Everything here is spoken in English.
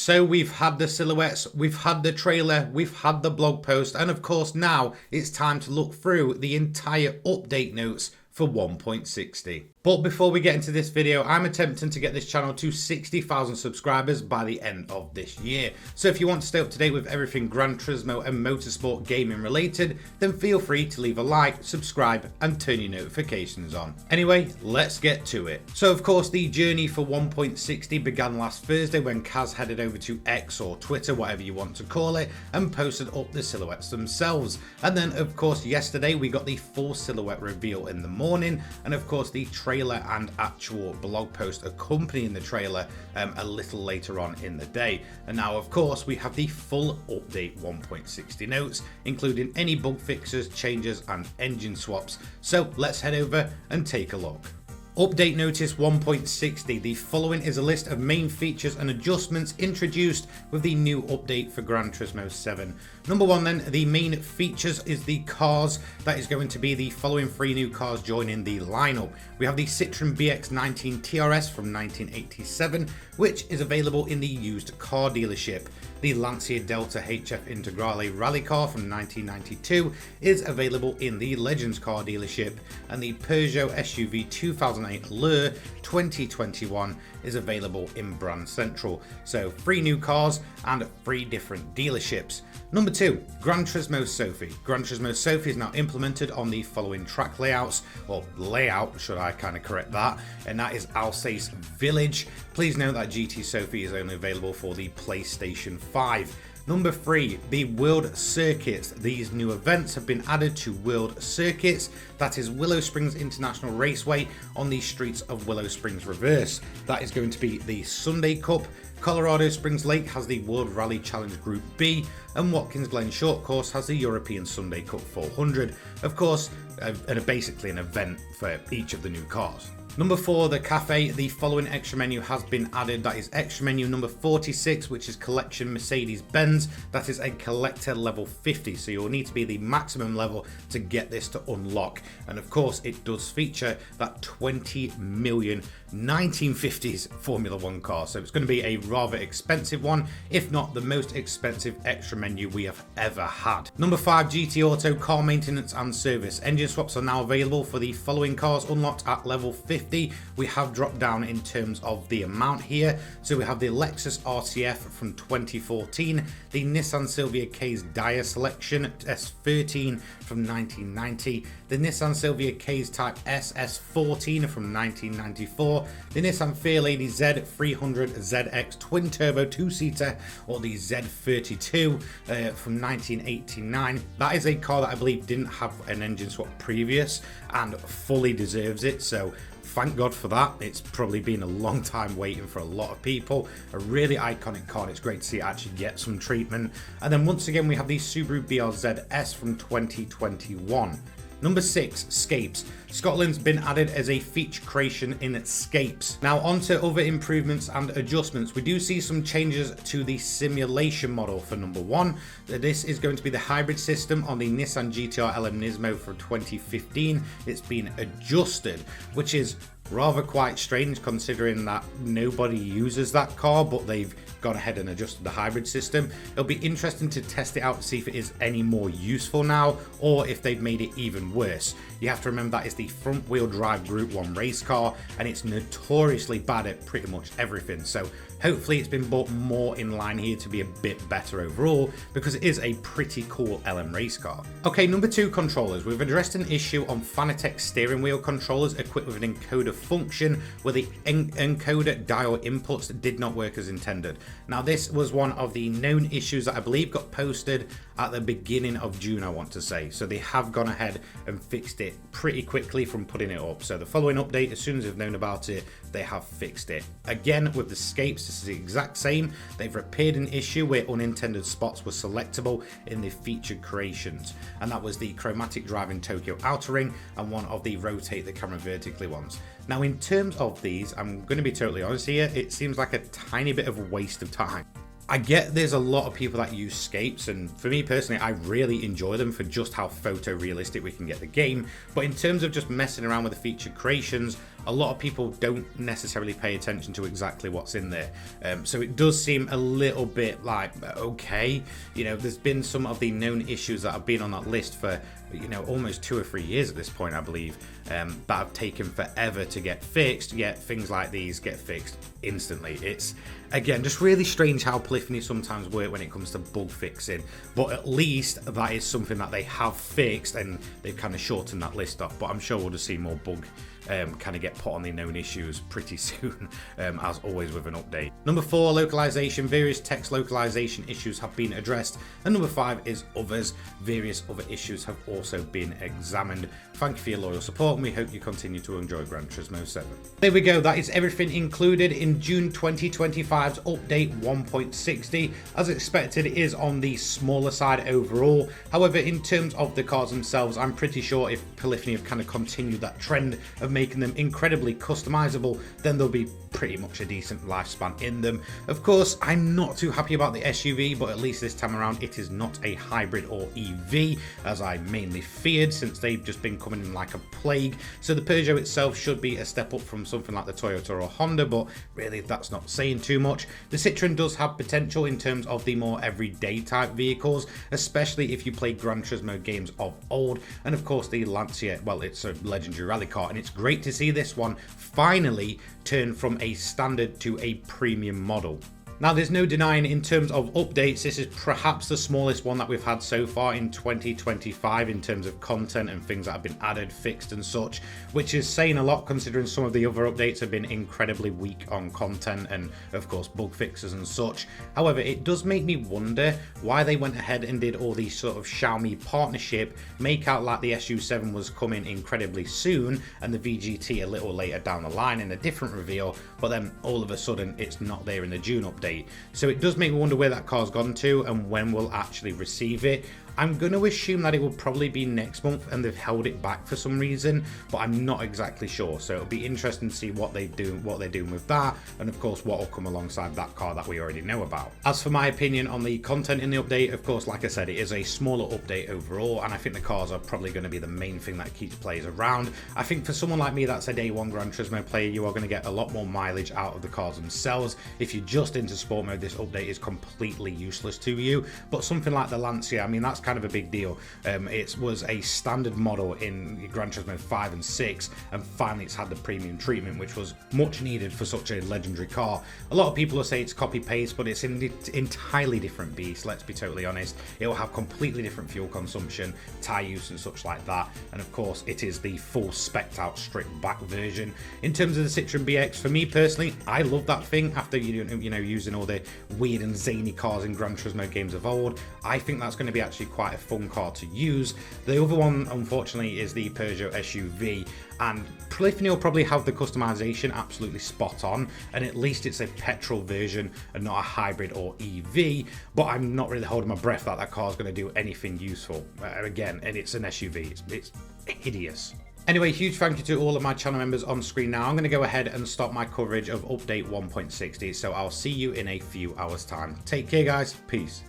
So we've had the silhouettes, we've had the trailer, we've had the blog post, and of course now it's time to look through the entire update notes for 1.60. But before we get into this video, I'm attempting to get this channel to 60,000 subscribers by the end of this year. So if you want to stay up to date with everything Gran Turismo and motorsport gaming related, then feel free to leave a like, subscribe, and turn your notifications on. Anyway, let's get to it. So of course, the journey for 1.60 began last Thursday when Kaz headed over to X or Twitter, whatever you want to call it, and posted up the silhouettes themselves. And then of course, yesterday we got the full silhouette reveal in the morning, and of course the trailer and actual blog post accompanying the trailer a little later on in the day. And now of course we have the full update 1.60 notes, including any bug fixes, changes and engine swaps. So let's head over and take a look. Update Notice 1.60. The following is a list of main features and adjustments introduced with the new update for Gran Turismo 7. Number one then, the main features is the cars. That is going to be the following 3 new cars joining the lineup. We have the Citroen BX19 TRS from 1987, which is available in the used car dealership. The Lancia Delta HF Integrale Rally car from 1992 is available in the Legends car dealership, and the Peugeot SUV 2008 Allure 2021 is available in Brand Central. So 3 new cars and 3 different dealerships. Number 2, Gran Turismo Sophie. Gran Turismo Sophie is now implemented on the following track layouts, or layout, should I kind of correct that, and that is Alsace Village. Please note that GT Sophie is only available for the PlayStation 5. Number 3, the World Circuits. These new events have been added to World Circuits. That is Willow Springs International Raceway on the streets of Willow Springs Reverse. That is going to be the Sunday Cup. Colorado Springs Lake has the World Rally Challenge Group B, and Watkins Glen Short Course has the European Sunday Cup 400. Of course, basically an event for each of the new cars. Number 4, the cafe. The following extra menu has been added. That is extra menu number 46, which is collection Mercedes-Benz. That is a collector level 50, so you'll need to be the maximum level to get this to unlock. And of course, it does feature that 20 million 1950s Formula 1 car. So it's going to be a rather expensive one, if not the most expensive extra menu we have ever had. Number 5, GT Auto car maintenance and service. Engine swaps are now available for the following cars unlocked at level 50. We have dropped down in terms of the amount here. So we have the Lexus RCF from 2014, the Nissan Silvia K's Dyer Selection S13 from 1990, the Nissan Silvia K's Type S S14 from 1994, the Nissan Fairlady Z300 ZX Twin Turbo 2-seater, or the Z32 from 1989. That is a car that I believe didn't have an engine swap previous and fully deserves it. So thank God for that. It's probably been a long time waiting for a lot of people. A really iconic car. It's great to see it actually get some treatment. And then once again, we have the Subaru BRZ S from 2021. Number 6, scapes. Scotland's been added as a feature creation in scapes. Now on to other improvements and adjustments. We do see some changes to the simulation model for number 1. This is going to be the hybrid system on the Nissan GT-R LM Nismo for 2015. It's been adjusted, which is rather quite strange considering that nobody uses that car, but they've gone ahead and adjusted the hybrid system. It'll be interesting to test it out to see if it is any more useful now, or if they've made it even worse. You have to remember that is the front wheel drive Group 1 race car, and it's notoriously bad at pretty much everything. So hopefully it's been brought more in line here to be a bit better overall, because it is a pretty cool LM race car. Okay, number 2, controllers. We've addressed an issue on Fanatec steering wheel controllers equipped with an encoder function where the encoder dial inputs did not work as intended. Now this was one of the known issues that I believe got posted at the beginning of June, I want to say. So they have gone ahead and fixed it pretty quickly from putting it up. So the following update, as soon as they've known about it, they have fixed it. Again, with the scapes, this is the exact same. They've repaired an issue where unintended spots were selectable in the featured creations, and that was the chromatic drive in Tokyo Outer Ring and one of the rotate the camera vertically ones. Now in terms of these, I'm going to be totally honest here, it seems like a tiny bit of a waste of time. I get there's a lot of people that use scapes, and for me personally, I really enjoy them for just how photorealistic we can get the game. But in terms of just messing around with the feature creations, a lot of people don't necessarily pay attention to exactly what's in there. So it does seem a little bit like, okay, you know, there's been some of the known issues that have been on that list for, you know, almost 2 or 3 years at this point, I believe, that have taken forever to get fixed, yet things like these get fixed instantly. It's, again, just really strange how Polyphony sometimes work when it comes to bug fixing, but at least that is something that they have fixed, and they've kind of shortened that list off. But I'm sure we'll just see more bug kind of get put on the known issues pretty soon, as always with an update. Number 4, localization. Various text localization issues have been addressed. And number 5 is others. Various other issues have also been examined. Thank you for your loyal support, and we hope you continue to enjoy Gran Turismo 7. There we go, that is everything included in June 2025's update 1.60. As expected, it is on the smaller side overall. However, in terms of the cars themselves, I'm pretty sure if Polyphony have kind of continued that trend of making them incredibly customizable, then there'll be pretty much a decent lifespan in them. Of course, I'm not too happy about the SUV, but at least this time around it is not a hybrid or EV, as I mainly feared, since they've just been coming in like a plague. So the Peugeot itself should be a step up from something like the Toyota or Honda, but really that's not saying too much. The Citroen does have potential in terms of the more everyday type vehicles, especially if you play Gran Turismo games of old. And of course the Lancia, well, it's a legendary rally car, and it's great to see this one finally turn from a standard to a premium model. Now, there's no denying in terms of updates, this is perhaps the smallest one that we've had so far in 2025 in terms of content and things that have been added, fixed and such, which is saying a lot considering some of the other updates have been incredibly weak on content and of course bug fixes and such. However, it does make me wonder why they went ahead and did all these sort of Xiaomi partnership, make out like the SU7 was coming incredibly soon and the VGT a little later down the line in a different reveal, but then all of a sudden it's not there in the June update. So it does make me wonder where that car's gone to and when we'll actually receive it. I'm going to assume that it will probably be next month and they've held it back for some reason, but I'm not exactly sure. So it'll be interesting to see what they're doing with that, and of course what will come alongside that car that we already know about. As for my opinion on the content in the update, of course, like I said, it is a smaller update overall, and I think the cars are probably going to be the main thing that keeps players around. I think for someone like me that's a day one Gran Turismo player, you are going to get a lot more mileage out of the cars themselves. If you're just into sport mode, this update is completely useless to you, but something like the Lancia, I mean, that's kind of a big deal. It was a standard model in Gran Turismo 5 and 6, and finally it's had the premium treatment, which was much needed for such a legendary car. A lot of people will say it's copy paste, but it's an entirely different beast, let's be totally honest. It will have completely different fuel consumption, tyre use and such like that, and of course it is the full spec'd out stripped back version. In terms of the Citroen BX, for me personally, I love that thing after you know using all the weird and zany cars in Gran Turismo games of old. I think that's going to be actually quite a fun car to use. The other one, unfortunately, is the Peugeot SUV, and Polyphony will probably have the customization absolutely spot on, and at least it's a petrol version and not a hybrid or EV, but I'm not really holding my breath that car is going to do anything useful. Again, and it's an SUV, it's hideous. Anyway, huge thank you to all of my channel members on screen now. I'm going to go ahead and stop my coverage of update 1.60, so I'll see you in a few hours time. Take care guys, peace.